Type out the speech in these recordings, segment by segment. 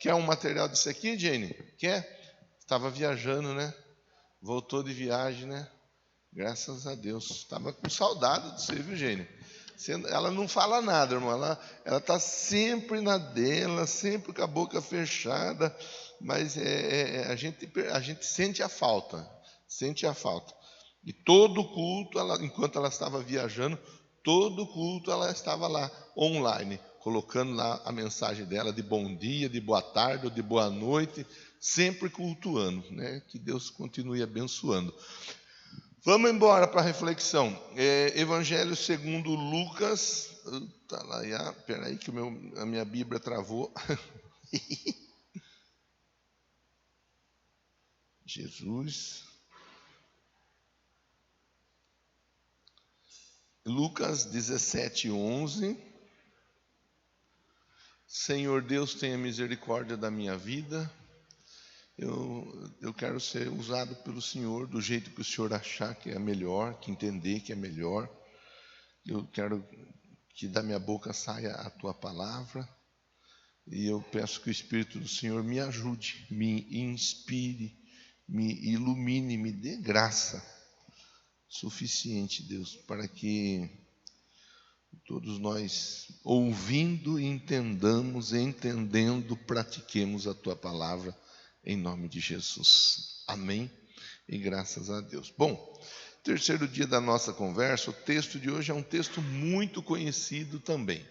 Quer um material disso aqui, Jane? Quer? Estava viajando, né? Voltou de viagem, né? Graças a Deus. Estava com saudade de você, viu, Jane? Ela não fala nada, irmão. Ela está sempre na dela, sempre com a boca fechada. Mas a gente sente a falta. Sente a falta. E todo culto, enquanto ela estava viajando, todo culto ela estava lá, online, colocando lá a mensagem dela de bom dia, de boa tarde ou de boa noite, sempre cultuando, né? Que Deus continue abençoando. Vamos embora para a reflexão. Evangelho segundo Lucas. Espera aí que a minha Bíblia travou. Jesus. Lucas 17:11. Senhor Deus, tenha misericórdia da minha vida. Eu quero ser usado pelo Senhor do jeito que o Senhor achar que é melhor, que entender que é melhor. Eu quero que da minha boca saia a tua palavra. E eu peço que o Espírito do Senhor me ajude, me inspire, me ilumine, me dê graça suficiente, Deus, para que todos nós, ouvindo, entendendo, pratiquemos a tua palavra, em nome de Jesus. Amém? E graças a Deus. Bom, terceiro dia da nossa conversa, o texto de hoje é um texto muito conhecido também.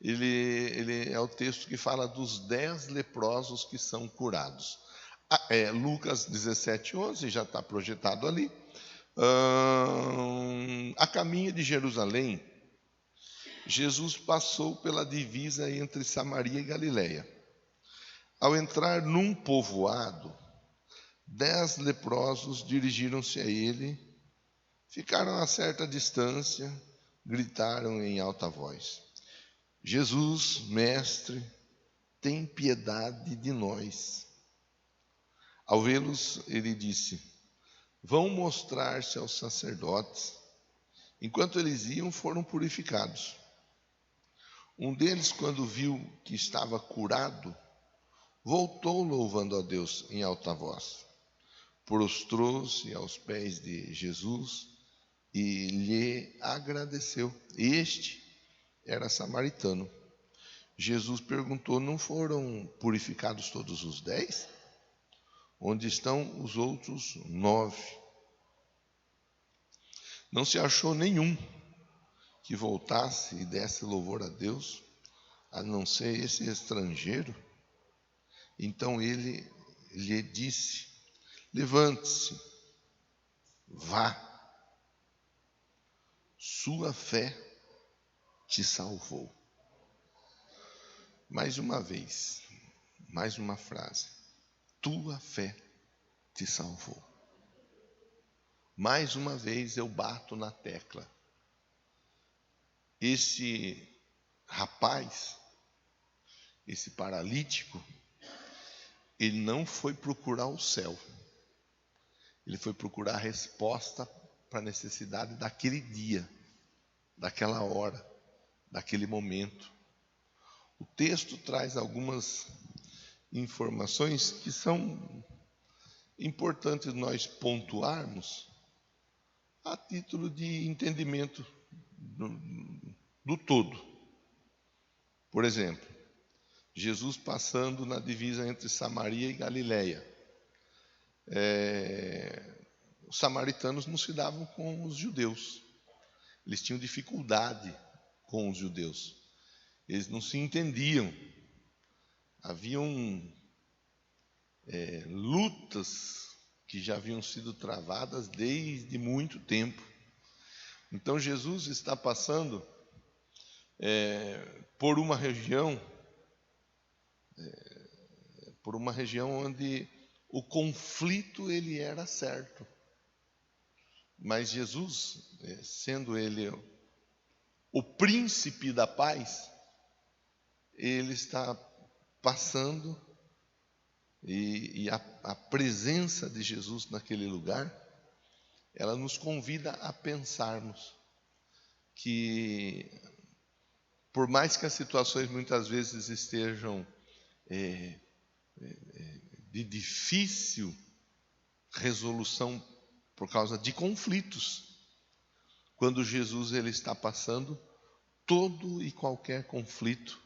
Ele é o texto que fala dos 10 leprosos que são curados. Lucas 17:11, já está projetado ali. A caminho de Jerusalém, Jesus passou pela divisa entre Samaria e Galiléia. Ao entrar num povoado, 10 leprosos dirigiram-se a ele, ficaram a certa distância, gritaram em alta voz: Jesus, mestre, tem piedade de nós. Ao vê-los, ele disse: vão mostrar-se aos sacerdotes. Enquanto eles iam, foram purificados. Um deles, quando viu que estava curado, voltou louvando a Deus em alta voz. Prostrou-se aos pés de Jesus e lhe agradeceu. Este era samaritano. Jesus perguntou: não foram purificados todos os 10? Onde estão os outros 9? Não se achou nenhum que voltasse e desse louvor a Deus, a não ser esse estrangeiro? Então ele lhe disse: levante-se, vá, sua fé te salvou. Mais uma vez, mais uma frase: tua fé te salvou. Mais uma vez eu bato na tecla. Esse rapaz, esse paralítico, ele não foi procurar o céu. Ele foi procurar a resposta para a necessidade daquele dia, daquela hora, daquele momento. O texto traz algumas informações que são importantes nós pontuarmos a título de entendimento do todo. Por exemplo, Jesus passando na divisa entre Samaria e Galiléia. Os samaritanos não se davam com os judeus. Eles tinham dificuldade com os judeus. Eles não se entendiam. Haviam lutas que já haviam sido travadas desde muito tempo. Então Jesus está passando por uma região onde o conflito ele era certo. Mas Jesus, sendo ele o príncipe da paz, ele está passando e a presença de Jesus naquele lugar, ela nos convida a pensarmos que, por mais que as situações muitas vezes estejam de difícil resolução por causa de conflitos. Quando Jesus ele está passando, todo e qualquer conflito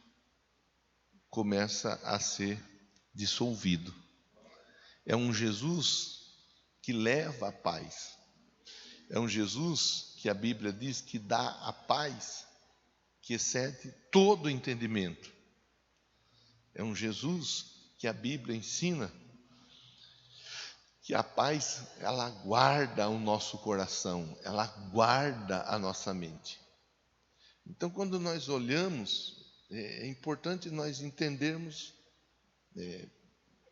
começa a ser dissolvido. É um Jesus que leva a paz. É um Jesus que a Bíblia diz que dá a paz que excede todo entendimento. É um Jesus que a Bíblia ensina que a paz, ela guarda o nosso coração, ela guarda a nossa mente. Então, quando nós olhamos, é importante nós entendermos,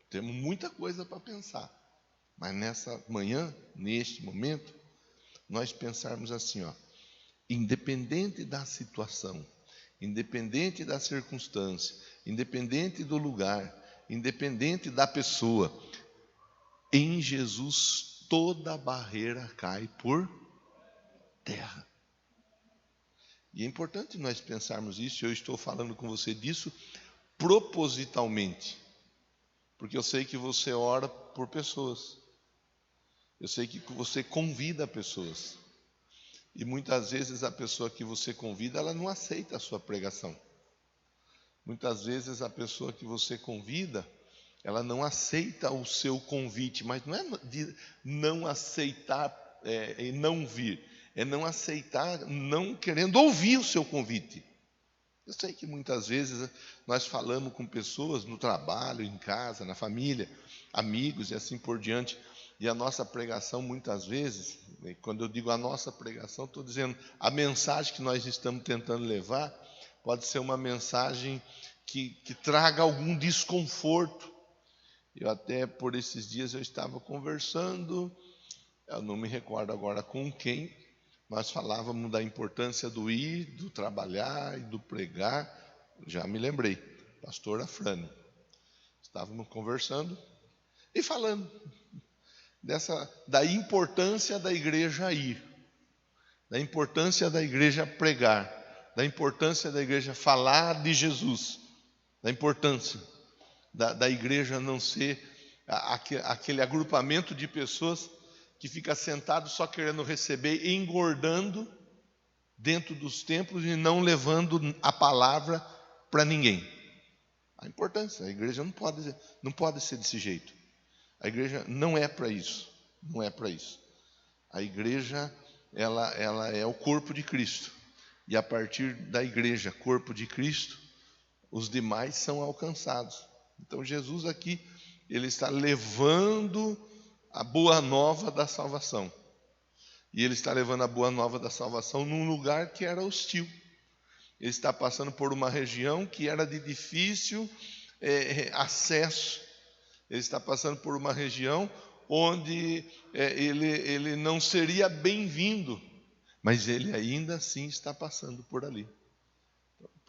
temos muita coisa para pensar, mas nessa manhã, neste momento, nós pensarmos assim, independente da situação, independente da circunstância, independente do lugar, independente da pessoa, em Jesus toda barreira cai por terra. E é importante nós pensarmos isso. Eu estou falando com você disso propositalmente, porque eu sei que você ora por pessoas, eu sei que você convida pessoas, e muitas vezes a pessoa que você convida, ela não aceita a sua pregação. Muitas vezes a pessoa que você convida, ela não aceita o seu convite, mas não é de não aceitar e não vir, é não aceitar, não querendo ouvir o seu convite. Eu sei que muitas vezes nós falamos com pessoas no trabalho, em casa, na família, amigos e assim por diante, e a nossa pregação muitas vezes, quando eu digo a nossa pregação, estou dizendo a mensagem que nós estamos tentando levar, pode ser uma mensagem que traga algum desconforto. Eu até por esses dias eu estava conversando, eu não me recordo agora com quem, nós falávamos da importância do ir, do trabalhar e do pregar. Já me lembrei, pastor Afrânio. Estávamos conversando e falando da importância da igreja ir, da importância da igreja pregar, da importância da igreja falar de Jesus, da importância da igreja não ser aquele agrupamento de pessoas que fica sentado só querendo receber e engordando dentro dos templos e não levando a palavra para ninguém. A importância, a igreja não pode ser desse jeito. A igreja não é para isso, não é para isso. A igreja, ela é o corpo de Cristo. E a partir da igreja, corpo de Cristo, os demais são alcançados. Então Jesus aqui, ele está levando a boa nova da salvação. E ele está levando a boa nova da salvação num lugar que era hostil. Ele está passando por uma região que era de difícil acesso. Ele está passando por uma região onde ele não seria bem-vindo, mas ele ainda assim está passando por ali.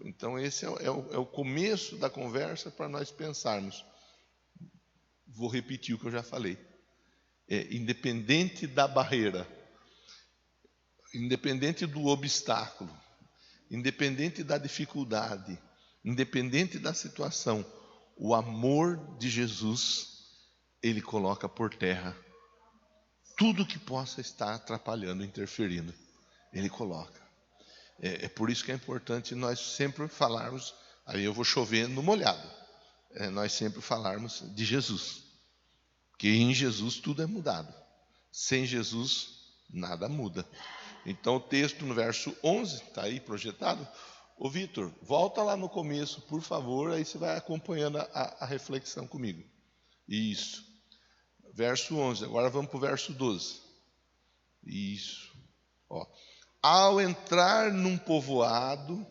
Então esse é o começo da conversa para nós pensarmos. Vou repetir o que eu já falei. Independente da barreira, independente do obstáculo, independente da dificuldade, independente da situação, o amor de Jesus, ele coloca por terra tudo que possa estar atrapalhando, interferindo, ele coloca. É por isso que é importante nós sempre falarmos, aí eu vou chover no molhado, nós sempre falarmos de Jesus, porque em Jesus tudo é mudado, sem Jesus nada muda. Então o texto no verso 11, está aí projetado. Ô Vitor, volta lá no começo, por favor, aí você vai acompanhando a reflexão comigo. Isso, verso 11, agora vamos para o verso 12. Isso, Ao entrar num povoado,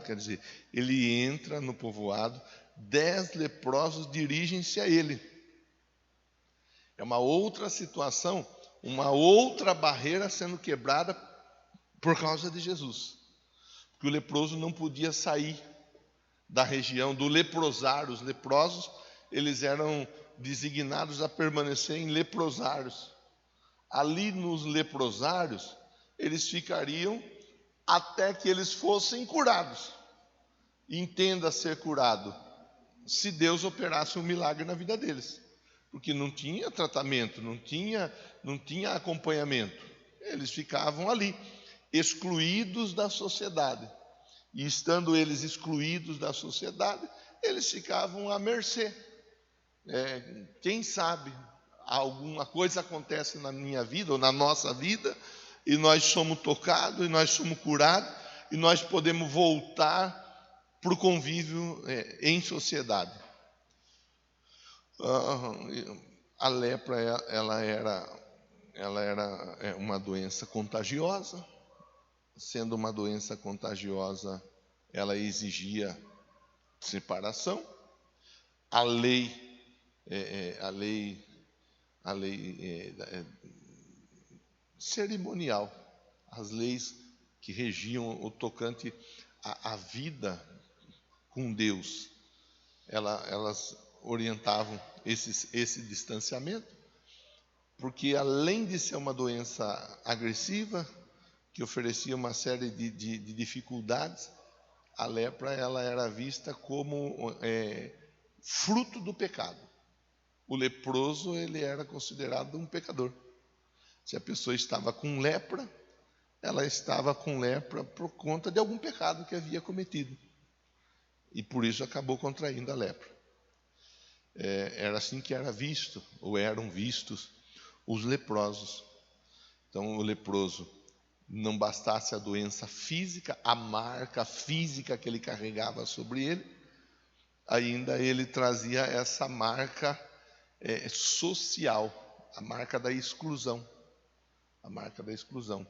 quer dizer, ele entra no povoado, 10 leprosos dirigem-se a ele. É uma outra situação, uma outra barreira sendo quebrada por causa de Jesus. Porque o leproso não podia sair da região do leprosário. Os leprosos, eles eram designados a permanecer em leprosários. Ali nos leprosários, eles ficariam até que eles fossem curados. entenda ser curado se Deus operasse um milagre na vida deles, porque não tinha tratamento, não tinha acompanhamento. Eles ficavam ali, excluídos da sociedade. E estando eles excluídos da sociedade, eles ficavam à mercê. Quem sabe alguma coisa acontece na minha vida ou na nossa vida, e nós somos tocados, e nós somos curados, e nós podemos voltar para o convívio em sociedade. A lepra, ela era uma doença contagiosa. Sendo uma doença contagiosa, ela exigia separação. A lei cerimonial, as leis que regiam o tocante à vida com Deus, elas orientavam esse distanciamento, porque além de ser uma doença agressiva, que oferecia uma série de dificuldades, a lepra ela era vista como fruto do pecado. O leproso ele era considerado um pecador. Se a pessoa estava com lepra, ela estava com lepra por conta de algum pecado que havia cometido. E por isso acabou contraindo a lepra. Era assim que era visto, ou eram vistos, os leprosos. Então, o leproso, não bastasse a doença física, a marca física que ele carregava sobre ele, ainda ele trazia essa marca social, a marca da exclusão. A marca da exclusão.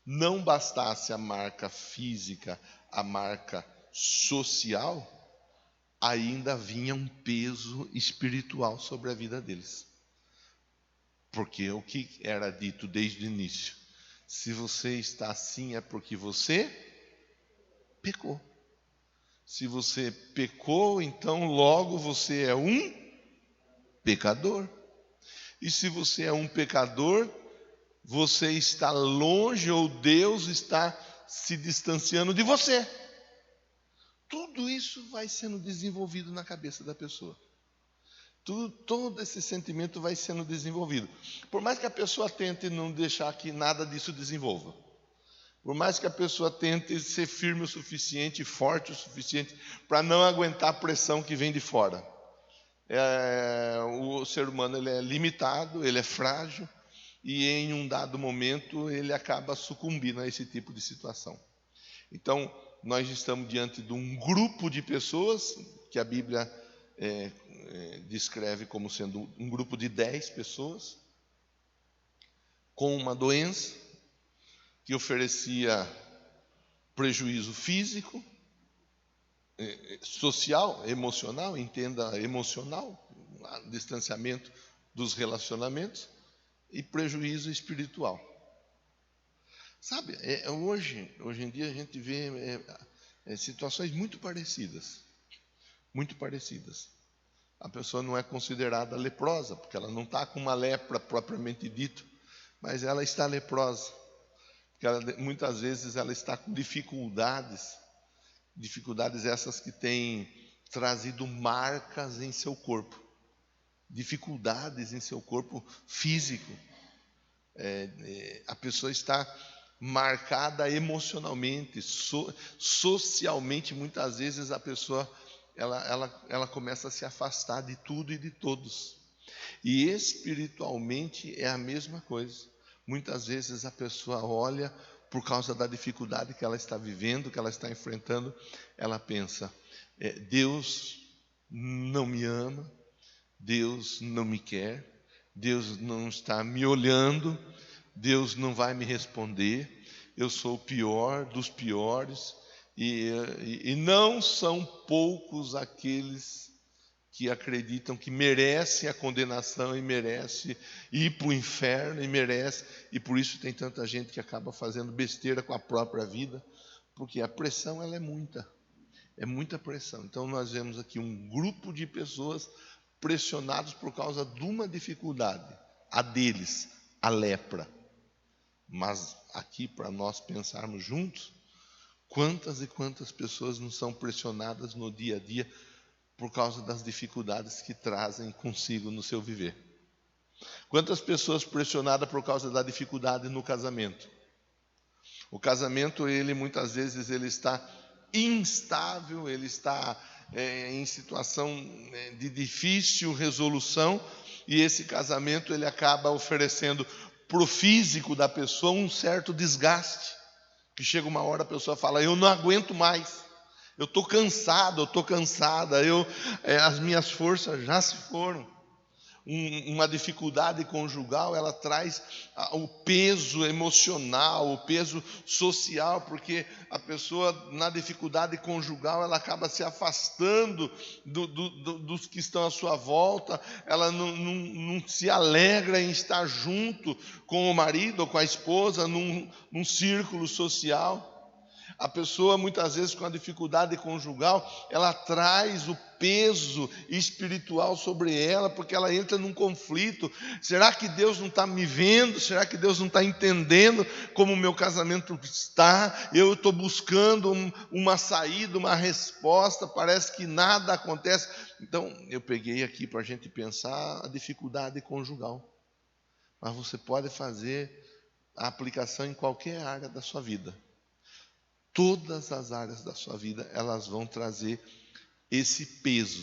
Não bastasse a marca física, a marca social, ainda vinha um peso espiritual sobre a vida deles. Porque o que era dito desde o início? Se você está assim é porque você pecou. Se você pecou, então logo você é um pecador. E se você é um pecador, você está longe, ou Deus está se distanciando de você. Tudo isso vai sendo desenvolvido na cabeça da pessoa. Todo esse sentimento vai sendo desenvolvido. Por mais que a pessoa tente não deixar que nada disso desenvolva. Por mais que a pessoa tente ser firme o suficiente, forte o suficiente, para não aguentar a pressão que vem de fora. O ser humano ele é limitado, ele é frágil, e em um dado momento ele acaba sucumbindo a esse tipo de situação. Então, nós estamos diante de um grupo de pessoas, que a Bíblia descreve como sendo um grupo de 10 pessoas, com uma doença que oferecia prejuízo físico, social, emocional, entenda emocional, distanciamento dos relacionamentos, e prejuízo espiritual. Sabe, hoje em dia a gente vê situações muito parecidas. Muito parecidas. A pessoa não é considerada leprosa, porque ela não está com uma lepra propriamente dito, mas ela está leprosa. Porque muitas vezes ela está com dificuldades essas que têm trazido marcas em seu corpo, dificuldades em seu corpo físico. A pessoa está marcada emocionalmente, socialmente. Muitas vezes a pessoa ela começa a se afastar de tudo e de todos. E espiritualmente é a mesma coisa. Muitas vezes a pessoa olha, por causa da dificuldade que ela está vivendo, que ela está enfrentando, ela pensa, Deus não me ama, Deus não me quer, Deus não está me olhando, Deus não vai me responder, eu sou o pior dos piores, e não são poucos aqueles que acreditam que merece a condenação e merece ir para o inferno e por isso tem tanta gente que acaba fazendo besteira com a própria vida, porque a pressão ela é muita pressão. Então nós vemos aqui um grupo de pessoas pressionados por causa de uma dificuldade, a deles, a lepra. Mas aqui para nós pensarmos juntos, Quantas e quantas pessoas não são pressionadas no dia a dia por causa das dificuldades que trazem consigo no seu viver? Quantas pessoas pressionadas por causa da dificuldade no casamento? O casamento, ele muitas vezes ele está instável, ele está em situação de difícil resolução, e esse casamento ele acaba oferecendo para o físico da pessoa um certo desgaste, que chega uma hora a pessoa fala: eu não aguento mais, eu estou cansado, eu estou cansada, as minhas forças já se foram. Uma dificuldade conjugal, ela traz o peso emocional, o peso social, porque a pessoa na dificuldade conjugal, ela acaba se afastando dos que estão à sua volta, ela não se alegra em estar junto com o marido ou com a esposa num círculo social. A pessoa, muitas vezes, com a dificuldade conjugal, ela traz o peso espiritual sobre ela, porque ela entra num conflito. Será que Deus não está me vendo? Será que Deus não está entendendo como o meu casamento está? Eu estou buscando uma saída, uma resposta, parece que nada acontece. Então, eu peguei aqui para a gente pensar a dificuldade conjugal. Mas você pode fazer a aplicação em qualquer área da sua vida. Todas as áreas da sua vida, elas vão trazer esse peso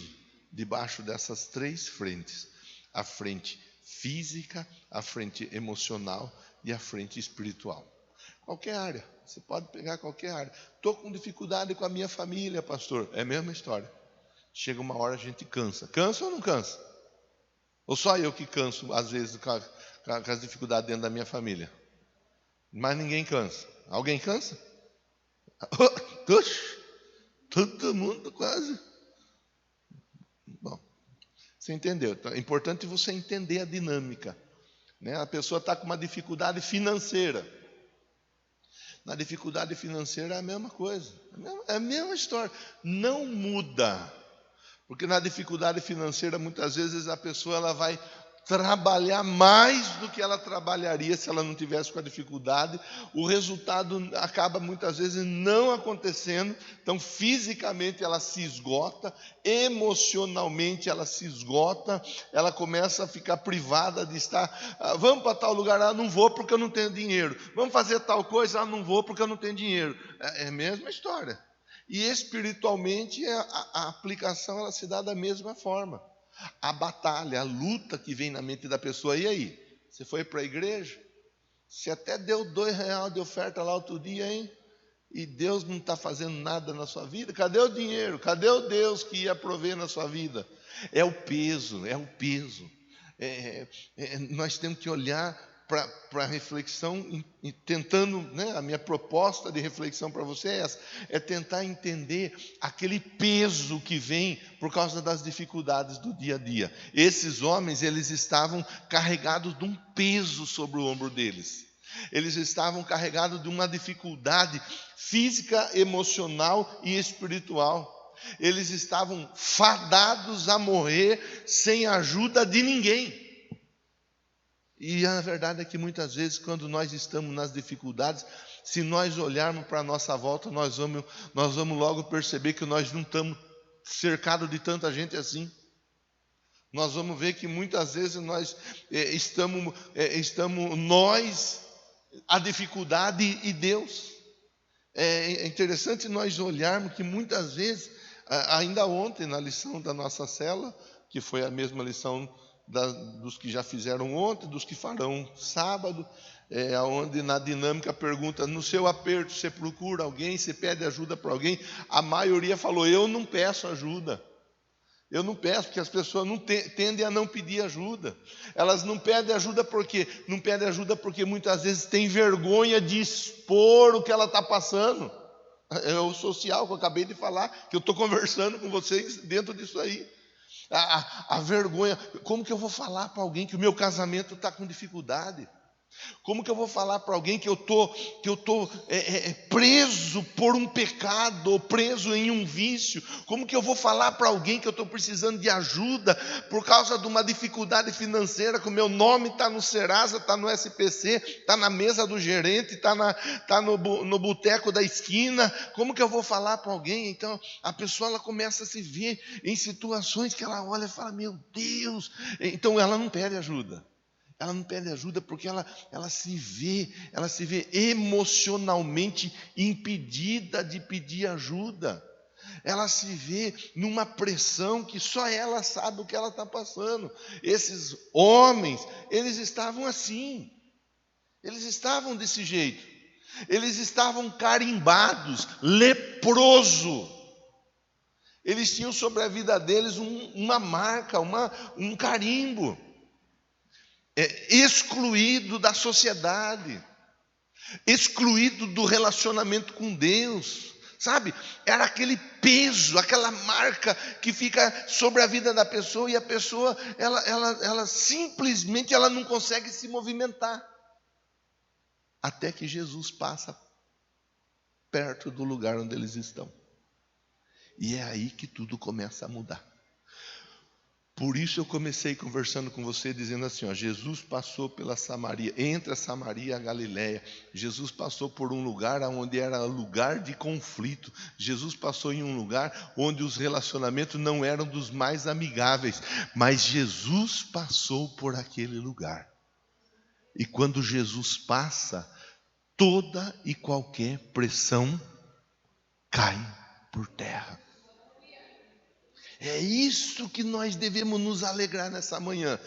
debaixo dessas três frentes: a frente física, a frente emocional e a frente espiritual. Qualquer área, você pode pegar qualquer área. Estou com dificuldade com a minha família, pastor. É a mesma história. Chega uma hora a gente cansa. Cansa ou não cansa? Ou só eu que canso, às vezes, com as dificuldades dentro da minha família? Mas ninguém cansa. Alguém cansa? Todo mundo quase. Bom, você entendeu? Então, é importante você entender a dinâmica, né? A pessoa está com uma dificuldade financeira. Na dificuldade financeira é a mesma coisa, é a mesma história. Não muda, porque na dificuldade financeira muitas vezes a pessoa ela vai trabalhar mais do que ela trabalharia se ela não tivesse com a dificuldade. O resultado acaba muitas vezes não acontecendo. Então, fisicamente ela se esgota, emocionalmente ela se esgota, ela começa a ficar privada de estar. Vamos para tal lugar, não vou porque eu não tenho dinheiro. Vamos fazer tal coisa, não vou porque eu não tenho dinheiro. É a mesma história. E espiritualmente a aplicação ela se dá da mesma forma. A batalha, a luta que vem na mente da pessoa. E aí? Você foi para a igreja? Você até deu R$2 de oferta lá outro dia, hein? E Deus não está fazendo nada na sua vida? Cadê o dinheiro? Cadê o Deus que ia prover na sua vida? É o peso, é o peso. Nós temos que olhar para a reflexão, e tentando, né, a minha proposta de reflexão para você é essa, é tentar entender aquele peso que vem por causa das dificuldades do dia a dia. Esses homens, eles estavam carregados de um peso sobre o ombro deles. Eles estavam carregados de uma dificuldade física, emocional e espiritual. Eles estavam fadados a morrer sem a ajuda de ninguém. E a verdade é que muitas vezes, quando nós estamos nas dificuldades, se nós olharmos para a nossa volta, nós vamos logo perceber que nós não estamos cercados de tanta gente assim. Nós vamos ver que muitas vezes nós estamos nós, a dificuldade e Deus. É interessante nós olharmos que muitas vezes, ainda ontem na lição da nossa célula, que foi a mesma lição dos que já fizeram ontem, dos que farão sábado, onde na dinâmica pergunta: no seu aperto você procura alguém, você pede ajuda para alguém? A maioria falou: eu não peço ajuda. Eu não peço, porque as pessoas tendem a não pedir ajuda. Elas não pedem ajuda porque muitas vezes têm vergonha de expor o que ela está passando. É o social que eu acabei de falar, que eu estou conversando com vocês dentro disso aí. A vergonha, como que eu vou falar para alguém que o meu casamento está com dificuldade? Como que eu vou falar para alguém que eu tô preso por um pecado, ou preso em um vício? Como que eu vou falar para alguém que eu estou precisando de ajuda por causa de uma dificuldade financeira, que o meu nome está no Serasa, está no SPC, está na mesa do gerente, está no boteco da esquina? Como que eu vou falar para alguém? Então a pessoa ela começa a se ver em situações que ela olha e fala: meu Deus! Então ela não pede ajuda. Ela não pede ajuda porque ela se vê emocionalmente impedida de pedir ajuda. Ela se vê numa pressão que só ela sabe o que ela está passando. Esses homens, eles estavam assim. Eles estavam desse jeito. Eles estavam carimbados, leproso. Eles tinham sobre a vida deles uma marca, um carimbo. Excluído da sociedade, excluído do relacionamento com Deus, sabe? Era aquele peso, aquela marca que fica sobre a vida da pessoa, e a pessoa, ela simplesmente ela não consegue se movimentar, até que Jesus passa perto do lugar onde eles estão, e é aí que tudo começa a mudar. Por isso eu comecei conversando com você dizendo assim, ó, Jesus passou pela Samaria, entre a Samaria e a Galileia. Jesus passou por um lugar onde era lugar de conflito. Jesus passou em um lugar onde os relacionamentos não eram dos mais amigáveis. Mas Jesus passou por aquele lugar. E quando Jesus passa, toda e qualquer pressão cai por terra. É isso que nós devemos nos alegrar nessa manhã.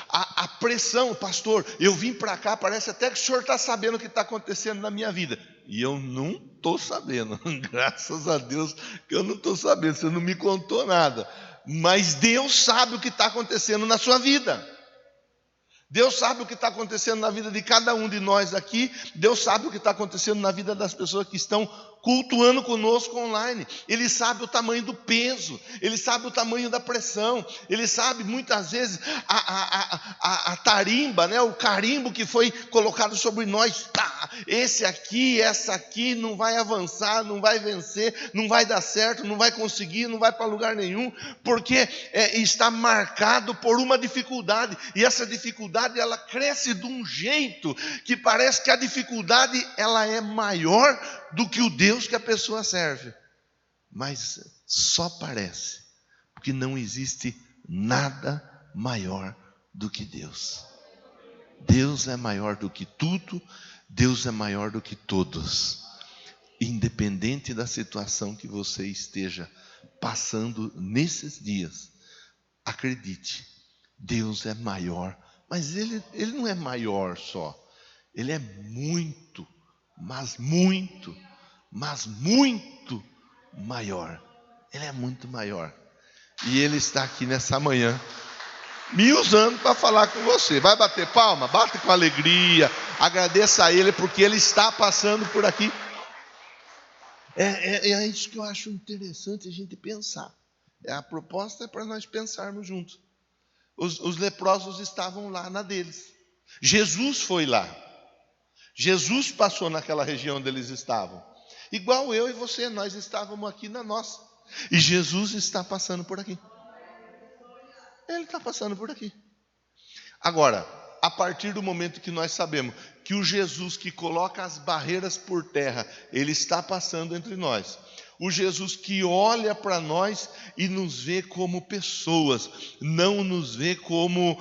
A pressão, pastor, eu vim para cá, parece até que o senhor está sabendo o que está acontecendo na minha vida. E eu não estou sabendo, graças a Deus que eu não estou sabendo, você não me contou nada. Mas Deus sabe o que está acontecendo na sua vida. Deus sabe o que está acontecendo na vida de cada um de nós aqui. Deus sabe o que está acontecendo na vida das pessoas que estão cultuando conosco online. Ele sabe o tamanho do peso, Ele sabe o tamanho da pressão, Ele sabe muitas vezes a tarimba, né? O carimbo que foi colocado sobre nós. Tá, esse aqui, essa aqui não vai avançar, não vai vencer, não vai dar certo, não vai conseguir, não vai para lugar nenhum, porque está marcado por uma dificuldade, e essa dificuldade ela cresce de um jeito que parece que a dificuldade ela é maior do que o Deus que a pessoa serve. Mas só parece, porque não existe nada maior do que Deus. Deus é maior do que tudo, Deus é maior do que todos. Independente da situação que você esteja passando nesses dias, acredite, Deus é maior. Mas Ele não é maior só, Ele é muito, mas muito maior. Ele é muito maior. E Ele está aqui nessa manhã, me usando para falar com você. Vai bater palma? Bate com alegria, agradeça a Ele, porque Ele está passando por aqui. É isso que eu acho interessante a gente pensar. A proposta é para nós pensarmos juntos. Os leprosos estavam lá na deles. Jesus foi lá. Jesus passou naquela região onde eles estavam. Igual eu e você, nós estávamos aqui na nossa. E Jesus está passando por aqui. Ele está passando por aqui. Agora, a partir do momento que nós sabemos que o Jesus que coloca as barreiras por terra, Ele está passando entre nós. O Jesus que olha para nós e nos vê como pessoas, não nos vê como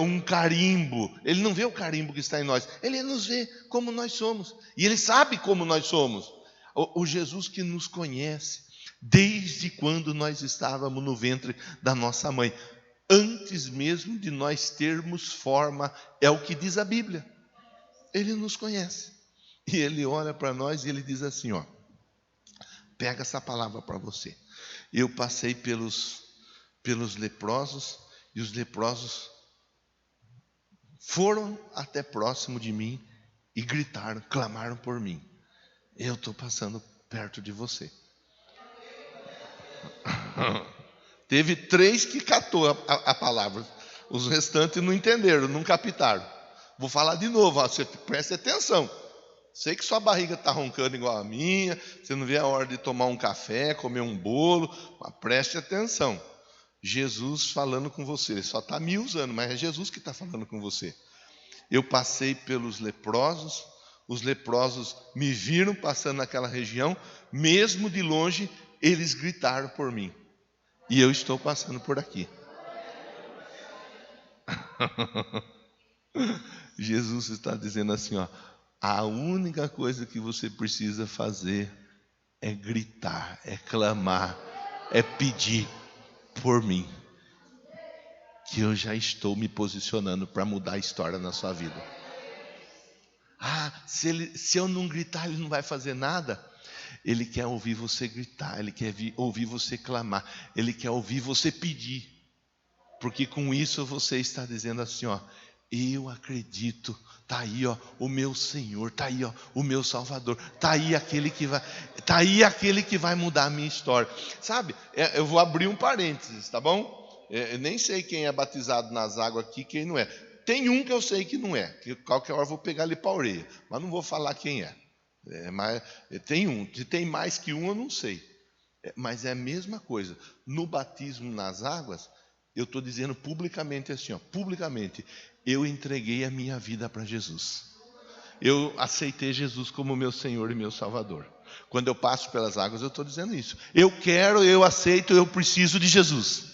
um carimbo. Ele não vê o carimbo que está em nós, Ele nos vê como nós somos. E Ele sabe como nós somos. O Jesus que nos conhece desde quando nós estávamos no ventre da nossa mãe. Antes mesmo de nós termos forma, é o que diz a Bíblia. Ele nos conhece. E Ele olha para nós e Ele diz assim, ó. Pega essa palavra para você. Eu passei pelos leprosos, e os leprosos foram até próximo de mim e gritaram, clamaram por mim. Eu estou passando perto de você. Teve 3 que catou a palavra. Os restantes não entenderam, não captaram. Vou falar de novo, ó, você preste atenção. Sei que sua barriga está roncando igual a minha, você não vê a hora de tomar um café, comer um bolo, mas preste atenção. Jesus falando com você, ele só está me usando, mas é Jesus que está falando com você. Eu passei pelos leprosos, os leprosos me viram passando naquela região, mesmo de longe, eles gritaram por mim. E eu estou passando por aqui. Jesus está dizendo assim, ó, a única coisa que você precisa fazer é gritar, é clamar, é pedir por mim, que eu já estou me posicionando para mudar a história na sua vida. Se eu não gritar, ele não vai fazer nada. Ele quer ouvir você gritar, ele quer ouvir você clamar, ele quer ouvir você pedir, porque com isso você está dizendo assim, ó, eu acredito, está aí, ó, o meu Senhor, está aí, ó, o meu Salvador, está aí aquele que vai mudar a minha história. Sabe, eu vou abrir um parênteses, tá bom? Eu nem sei quem é batizado nas águas aqui, quem não é. Tem um que eu sei que não é, que qualquer hora eu vou pegar ele para a orelha, mas não vou falar quem é. Mas tem um, se tem mais que um eu não sei, mas é a mesma coisa. No batismo nas águas, eu estou dizendo publicamente assim, ó, publicamente, eu entreguei a minha vida para Jesus. Eu aceitei Jesus como meu Senhor e meu Salvador. Quando eu passo pelas águas, eu estou dizendo isso. Eu quero, eu aceito, eu preciso de Jesus.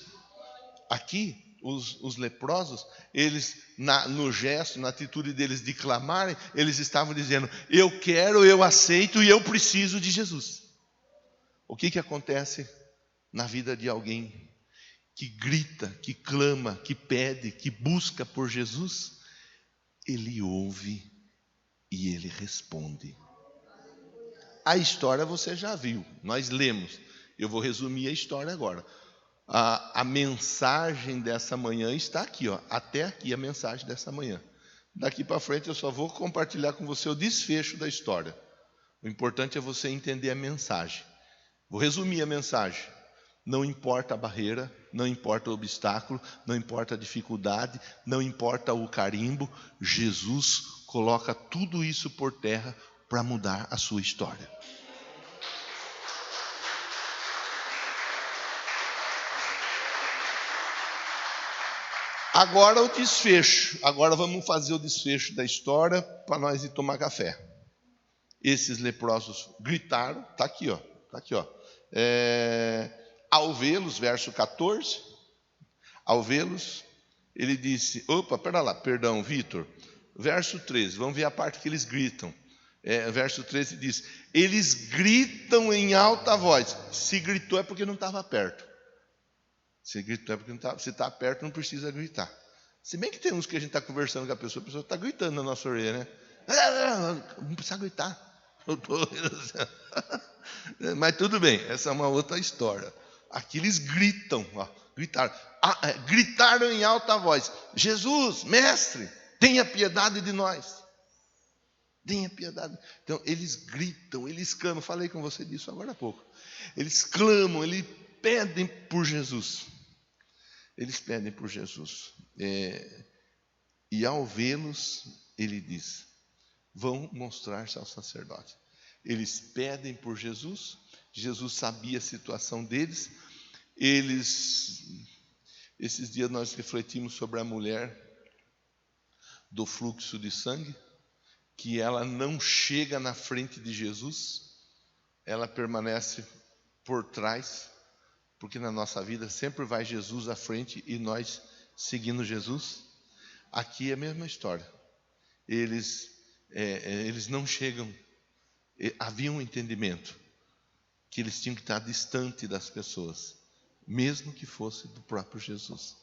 Aqui, os leprosos, eles, no gesto, na atitude deles de clamarem, eles estavam dizendo, eu quero, eu aceito e eu preciso de Jesus. O que acontece na vida de alguém que grita, que clama, que pede, que busca por Jesus? Ele ouve e ele responde. A história você já viu, nós lemos. Eu vou resumir a história agora. A mensagem dessa manhã está aqui, ó, até aqui a mensagem dessa manhã. Daqui para frente eu só vou compartilhar com você o desfecho da história. O importante é você entender a mensagem. Vou resumir a mensagem. Não importa a barreira, não importa o obstáculo, não importa a dificuldade, não importa o carimbo, Jesus coloca tudo isso por terra para mudar a sua história. Agora o desfecho. Agora vamos fazer o desfecho da história para nós ir tomar café. Esses leprosos gritaram, está aqui, ó. Tá aqui, ó. Ao vê-los, verso 14, ao vê-los, ele disse, perdão, Vitor, verso 13, vamos ver a parte que eles gritam. Verso 13 diz, eles gritam em alta voz. Se gritou é porque não estava perto. Se gritou é porque não estava. Se está perto, não precisa gritar. Se bem que tem uns que a gente está conversando com a pessoa está gritando na nossa orelha, né? Não precisa gritar. Mas tudo bem, essa é uma outra história. Aqui eles gritam, ó, gritaram em alta voz, Jesus, mestre, tenha piedade de nós. Tenha piedade. Então eles gritam, eles clamam, falei com você disso agora há pouco. Eles clamam, eles pedem por Jesus. Eles pedem por Jesus. E ao vê-los, ele diz, vão mostrar-se ao sacerdote. Eles pedem por Jesus. Jesus sabia a situação deles. Esses dias nós refletimos sobre a mulher do fluxo de sangue, que ela não chega na frente de Jesus, ela permanece por trás, porque na nossa vida sempre vai Jesus à frente e nós seguindo Jesus. Aqui é a mesma história. Eles não chegam. Havia um entendimento que eles tinham que estar distante das pessoas, mesmo que fosse do próprio Jesus.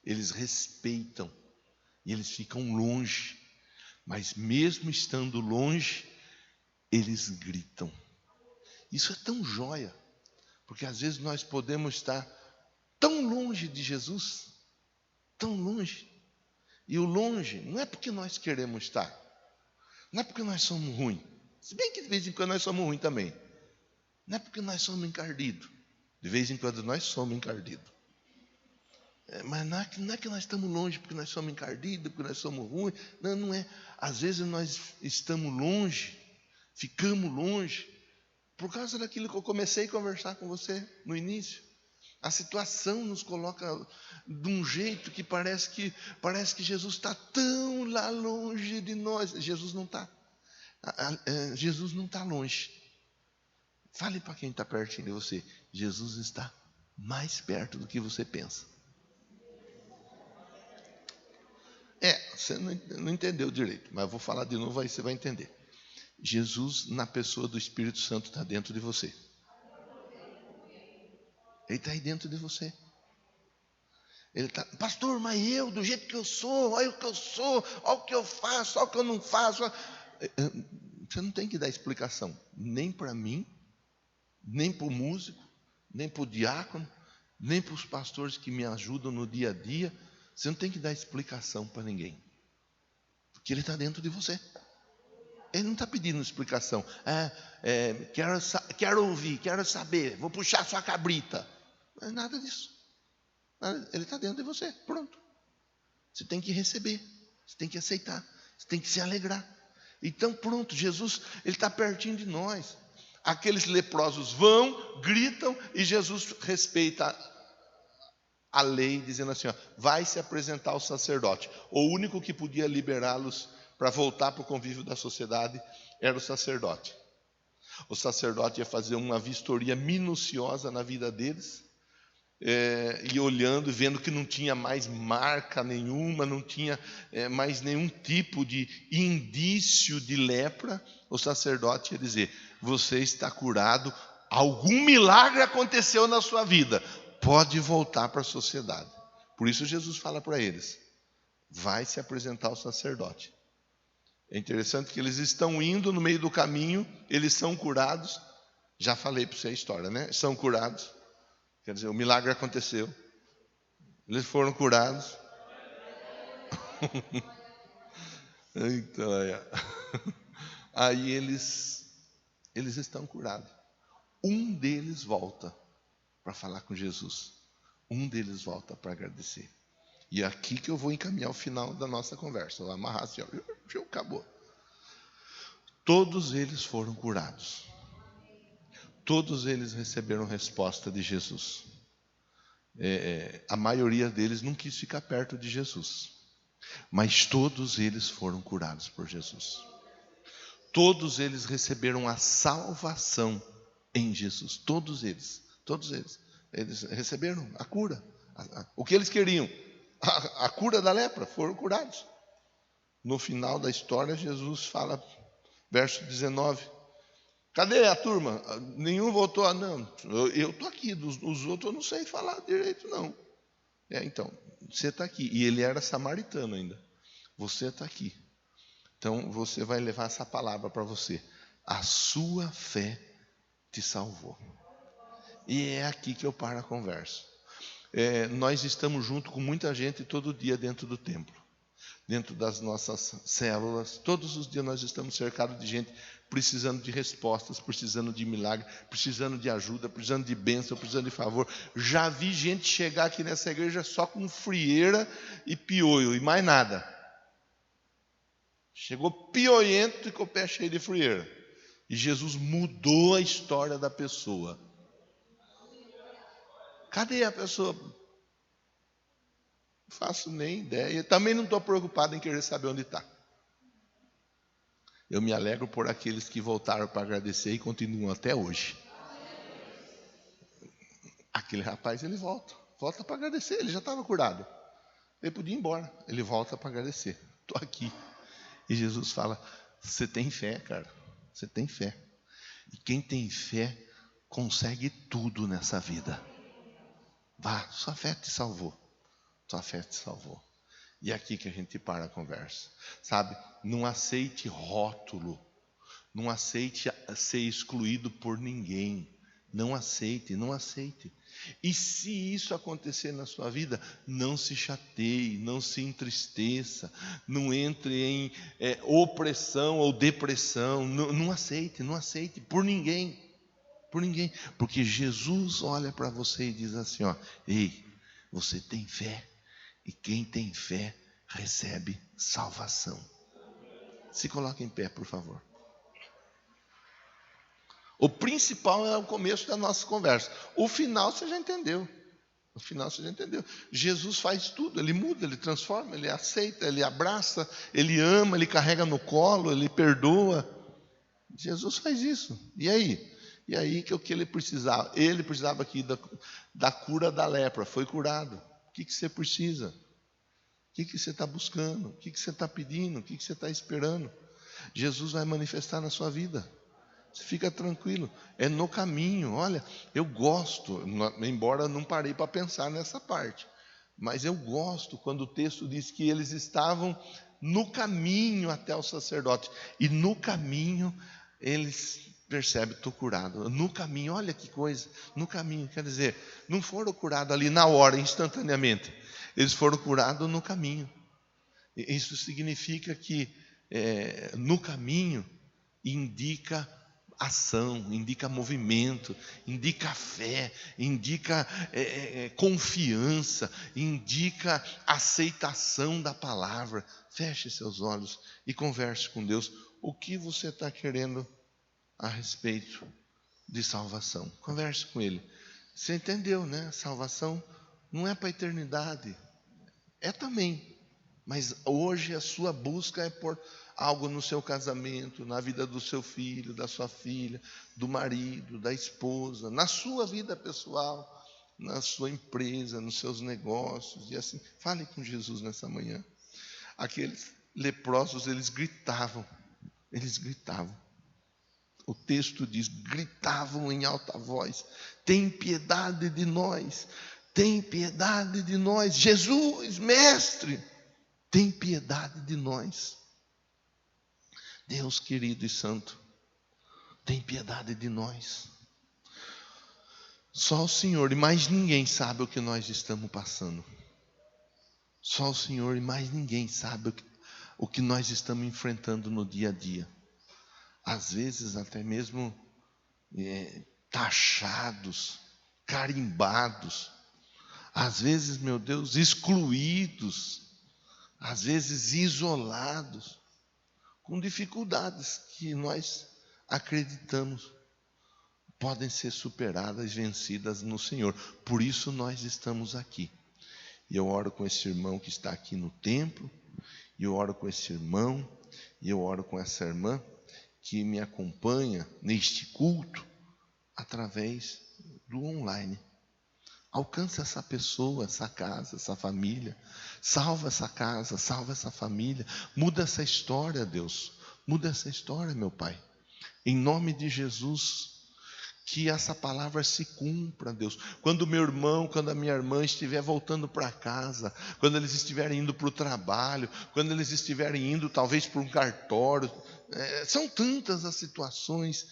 Eles respeitam e eles ficam longe, mas mesmo estando longe, eles gritam. Isso é tão joia, porque às vezes nós podemos estar tão longe de Jesus, tão longe. E o longe não é porque nós queremos estar, não é porque nós somos ruins, se bem que de vez em quando nós somos ruins também. Não é porque nós somos encardidos, de vez em quando nós somos encardidos. Mas não é que nós estamos longe porque nós somos encardidos, porque nós somos ruins. Não, não é. Às vezes nós estamos longe, ficamos longe, por causa daquilo que eu comecei a conversar com você no início. A situação nos coloca de um jeito que parece que Jesus está tão lá longe de nós. Jesus não está. Jesus não está longe. Fale para quem está pertinho de você. Jesus está mais perto do que você pensa. Você não entendeu direito, mas eu vou falar de novo, aí você vai entender. Jesus, na pessoa do Espírito Santo, está dentro de você. Ele está aí dentro de você. Ele está, pastor, mas eu, do jeito que eu sou, olha o que eu sou, olha o que eu faço, olha o que eu não faço. Você não tem que dar explicação, nem para mim, nem para o músico, nem para o diácono, nem para os pastores que me ajudam no dia a dia. Você não tem que dar explicação para ninguém, porque Ele está dentro de você. Ele não está pedindo explicação. Quero ouvir, quero saber, vou puxar sua cabrita. Não é nada disso. Ele está dentro de você, pronto. Você tem que receber, você tem que aceitar, você tem que se alegrar. Então pronto, Jesus, Ele está pertinho de nós. Aqueles leprosos vão, gritam, e Jesus respeita a lei, dizendo assim, vai se apresentar ao sacerdote. O único que podia liberá-los para voltar para o convívio da sociedade era o sacerdote. O sacerdote ia fazer uma vistoria minuciosa na vida deles, e olhando e vendo que não tinha mais marca nenhuma, não tinha mais nenhum tipo de indício de lepra, o sacerdote ia dizer, você está curado, algum milagre aconteceu na sua vida, pode voltar para a sociedade. Por isso Jesus fala para eles, vai se apresentar ao sacerdote. É interessante que eles estão indo no meio do caminho, eles são curados. Já falei para você a história, né? São curados. Quer dizer, o milagre aconteceu. Eles foram curados. Então, aí eles estão curados. Um deles volta para falar com Jesus. Um deles volta para agradecer. E é aqui que eu vou encaminhar o final da nossa conversa. Eu vou amarrar assim, acabou. Todos eles foram curados. Todos eles receberam resposta de Jesus. A maioria deles não quis ficar perto de Jesus. Mas todos eles foram curados por Jesus. Todos eles receberam a salvação em Jesus. Todos eles. Eles receberam a cura. O que eles queriam? A cura da lepra, foram curados. No final da história, Jesus fala, verso 19, cadê a turma? Nenhum voltou. Não, eu estou aqui, os outros eu não sei falar direito não. Então, você está aqui, e ele era samaritano ainda, você está aqui, então você vai levar essa palavra para você, a sua fé te salvou. E é aqui que eu paro a conversa. Nós estamos junto com muita gente todo dia dentro do templo, dentro das nossas células. Todos os dias nós estamos cercados de gente precisando de respostas, precisando de milagre, precisando de ajuda, precisando de bênção, precisando de favor. Já vi gente chegar aqui nessa igreja só com frieira e piolho e mais nada. Chegou pioento e com o pé cheio de frieira. E Jesus mudou a história da pessoa. Cadê a pessoa? Não faço nem ideia. Também não estou preocupado em querer saber onde está. Eu me alegro por aqueles que voltaram para agradecer e continuam até hoje. Aquele rapaz, ele volta para agradecer. Ele já estava curado. Ele podia ir embora. Ele volta para agradecer. Estou aqui. E Jesus fala, você tem fé, cara. Você tem fé. E quem tem fé consegue tudo nessa vida. Vá, sua fé te salvou. Sua fé te salvou. E é aqui que a gente para a conversa. Sabe, não aceite rótulo. Não aceite ser excluído por ninguém. Não aceite. E se isso acontecer na sua vida, não se chateie, não se entristeça, não entre em opressão ou depressão. Não aceite por ninguém. Porque Jesus olha para você e diz assim, ei, você tem fé. E quem tem fé recebe salvação. Se coloque em pé, por favor. O principal é o começo da nossa conversa. O final você já entendeu. O final você já entendeu. Jesus faz tudo, Ele muda, Ele transforma, Ele aceita, Ele abraça, Ele ama, Ele carrega no colo, Ele perdoa. Jesus faz isso. E aí? E aí que é o que Ele precisava? Ele precisava aqui da cura da lepra, foi curado. O que você precisa? O que você está buscando? O que você está pedindo? O que você está esperando? Jesus vai manifestar na sua vida. Você fica tranquilo, é no caminho. Olha, eu gosto, embora não parei para pensar nessa parte, mas eu gosto quando o texto diz que eles estavam no caminho até o sacerdote, e no caminho eles percebem, estou curado. No caminho, olha que coisa, no caminho, quer dizer, não foram curados ali na hora, instantaneamente, eles foram curados no caminho. Isso significa que no caminho indica ação, indica movimento, indica fé, indica confiança, indica aceitação da palavra. Feche seus olhos e converse com Deus. O que você está querendo a respeito de salvação? Converse com Ele. Você entendeu, né? Salvação não é para a eternidade. É também. Mas hoje a sua busca é por algo no seu casamento, na vida do seu filho, da sua filha, do marido, da esposa, na sua vida pessoal, na sua empresa, nos seus negócios, e assim. Fale com Jesus nessa manhã. Aqueles leprosos, eles gritavam. O texto diz, gritavam em alta voz, tem piedade de nós, tem piedade de nós, Jesus, mestre, tem piedade de nós. Deus querido e santo, tem piedade de nós. Só o Senhor e mais ninguém sabe o que nós estamos passando. Só o Senhor e mais ninguém sabe o que nós estamos enfrentando no dia a dia. Às vezes até mesmo taxados, carimbados. Às vezes, meu Deus, excluídos. Às vezes isolados. Com dificuldades que nós acreditamos podem ser superadas, vencidas no Senhor. Por isso nós estamos aqui. E eu oro com esse irmão que está aqui no templo, e eu oro com esse irmão, e eu oro com essa irmã que me acompanha neste culto através do online. Alcança essa pessoa, essa casa, essa família. Salva essa casa, salva essa família. Muda essa história, Deus. Muda essa história, meu Pai. Em nome de Jesus, que essa palavra se cumpra, Deus. Quando meu irmão, quando a minha irmã estiver voltando para casa, quando eles estiverem indo para o trabalho, quando eles estiverem indo talvez para um cartório, são tantas as situações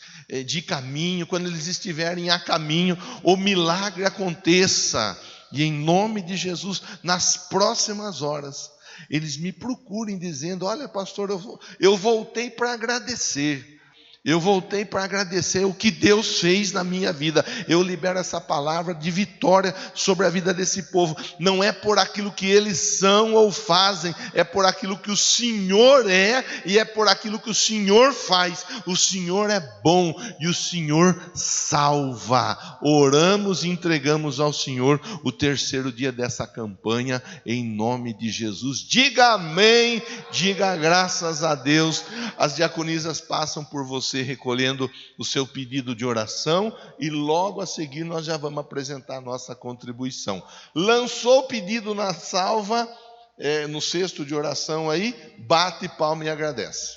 de caminho, quando eles estiverem a caminho, o milagre aconteça, e em nome de Jesus, nas próximas horas, eles me procurem dizendo, olha pastor, eu voltei para agradecer. Eu voltei para agradecer o que Deus fez na minha vida. Eu libero essa palavra de vitória sobre a vida desse povo. Não é por aquilo que eles são ou fazem, é por aquilo que o Senhor é e é por aquilo que o Senhor faz. O Senhor é bom e o Senhor salva. Oramos e entregamos ao Senhor o terceiro dia dessa campanha, em nome de Jesus. Diga amém, diga graças a Deus. As diaconisas passam por você recolhendo o seu pedido de oração, e logo a seguir nós já vamos apresentar a nossa contribuição. Lançou o pedido na salva, no cesto de oração aí, bate palma e agradece.